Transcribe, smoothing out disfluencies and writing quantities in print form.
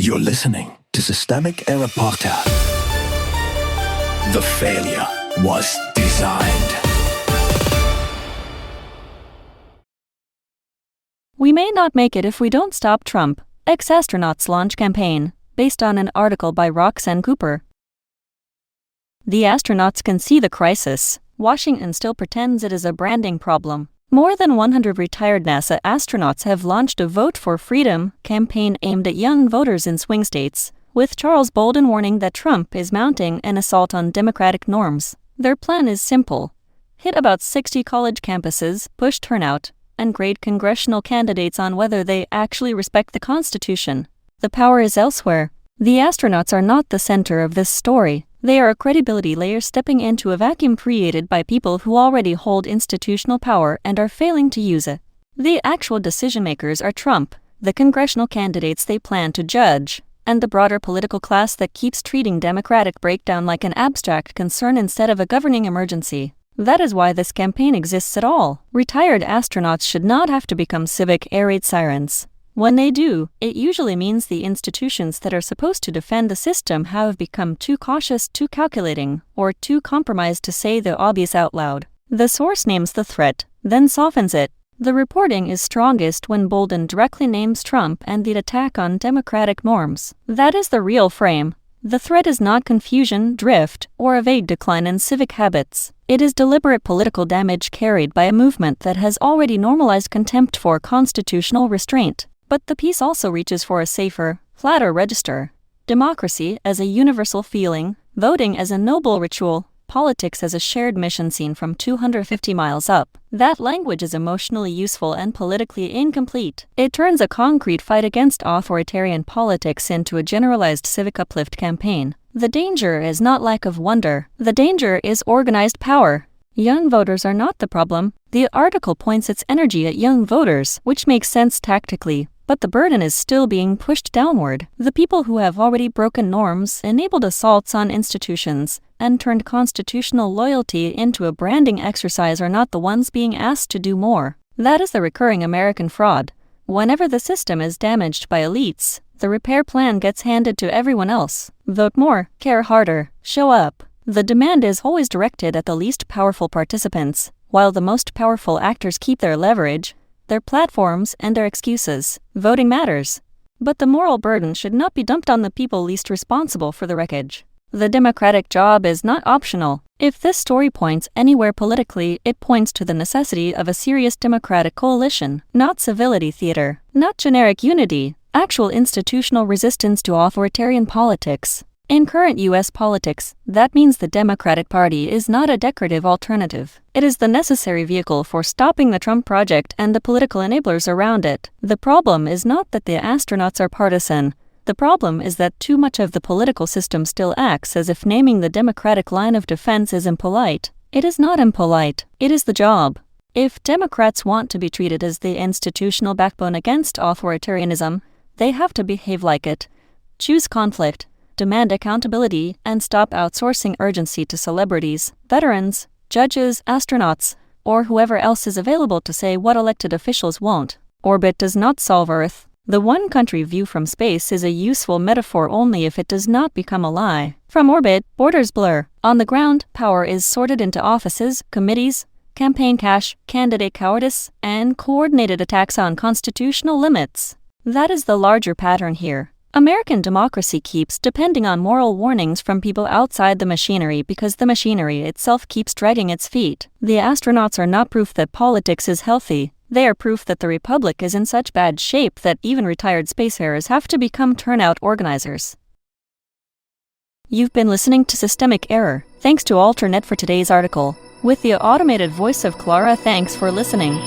You're listening to Systemic Error Podcast. The failure was designed. We may not make it if we don't stop Trump, ex-astronauts launch campaign, based on an article by Roxanne Cooper. The astronauts can see the crisis. Washington still pretends it is a branding problem. More than 100 retired NASA astronauts have launched a Vote for Freedom campaign aimed at young voters in swing states, with Charles Bolden warning that Trump is mounting an assault on democratic norms. Their plan is simple: hit about 60 college campuses, push turnout, and grade congressional candidates on whether they actually respect the Constitution. The power is elsewhere. The astronauts are not the center of this story. They are a credibility layer stepping into a vacuum created by people who already hold institutional power and are failing to use it. The actual decision-makers are Trump, the congressional candidates they plan to judge, and the broader political class that keeps treating democratic breakdown like an abstract concern instead of a governing emergency. That is why this campaign exists at all. Retired astronauts should not have to become civic air raid sirens. When they do, it usually means the institutions that are supposed to defend the system have become too cautious, too calculating, or too compromised to say the obvious out loud. The source names the threat, then softens it. The reporting is strongest when Bolden directly names Trump and the attack on democratic norms. That is the real frame. The threat is not confusion, drift, or a vague decline in civic habits. It is deliberate political damage carried by a movement that has already normalized contempt for constitutional restraint. But the piece also reaches for a safer, flatter register. Democracy as a universal feeling, voting as a noble ritual, politics as a shared mission seen from 250 miles up. That language is emotionally useful and politically incomplete. It turns a concrete fight against authoritarian politics into a generalized civic uplift campaign. The danger is not lack of wonder. The danger is organized power. Young voters are not the problem. The article points its energy at young voters, which makes sense tactically. But the burden is still being pushed downward. The people who have already broken norms, enabled assaults on institutions, and turned constitutional loyalty into a branding exercise are not the ones being asked to do more. That is the recurring American fraud. Whenever the system is damaged by elites, the repair plan gets handed to everyone else. Vote more, care harder, show up. The demand is always directed at the least powerful participants, while the most powerful actors keep their leverage, their platforms, and their excuses. Voting matters. But the moral burden should not be dumped on the people least responsible for the wreckage. The Democratic job is not optional. If this story points anywhere politically, it points to the necessity of a serious Democratic coalition, not civility theater, not generic unity, actual institutional resistance to authoritarian politics. In current U.S. politics, that means the Democratic Party is not a decorative alternative. It is the necessary vehicle for stopping the Trump project and the political enablers around it. The problem is not that the astronauts are partisan. The problem is that too much of the political system still acts as if naming the Democratic line of defense is impolite. It is not impolite. It is the job. If Democrats want to be treated as the institutional backbone against authoritarianism, they have to behave like it. Choose conflict. Demand accountability, and stop outsourcing urgency to celebrities, veterans, judges, astronauts, or whoever else is available to say what elected officials won't. Orbit does not solve Earth. The one-country view from space is a useful metaphor only if it does not become a lie. From orbit, borders blur. On the ground, power is sorted into offices, committees, campaign cash, candidate cowardice, and coordinated attacks on constitutional limits. That is the larger pattern here. American democracy keeps depending on moral warnings from people outside the machinery because the machinery itself keeps dragging its feet. The astronauts are not proof that politics is healthy. They are proof that the republic is in such bad shape that even retired spacefarers have to become turnout organizers. You've been listening to Systemic Error. Thanks to Alternet for today's article. With the automated voice of Clara, thanks for listening.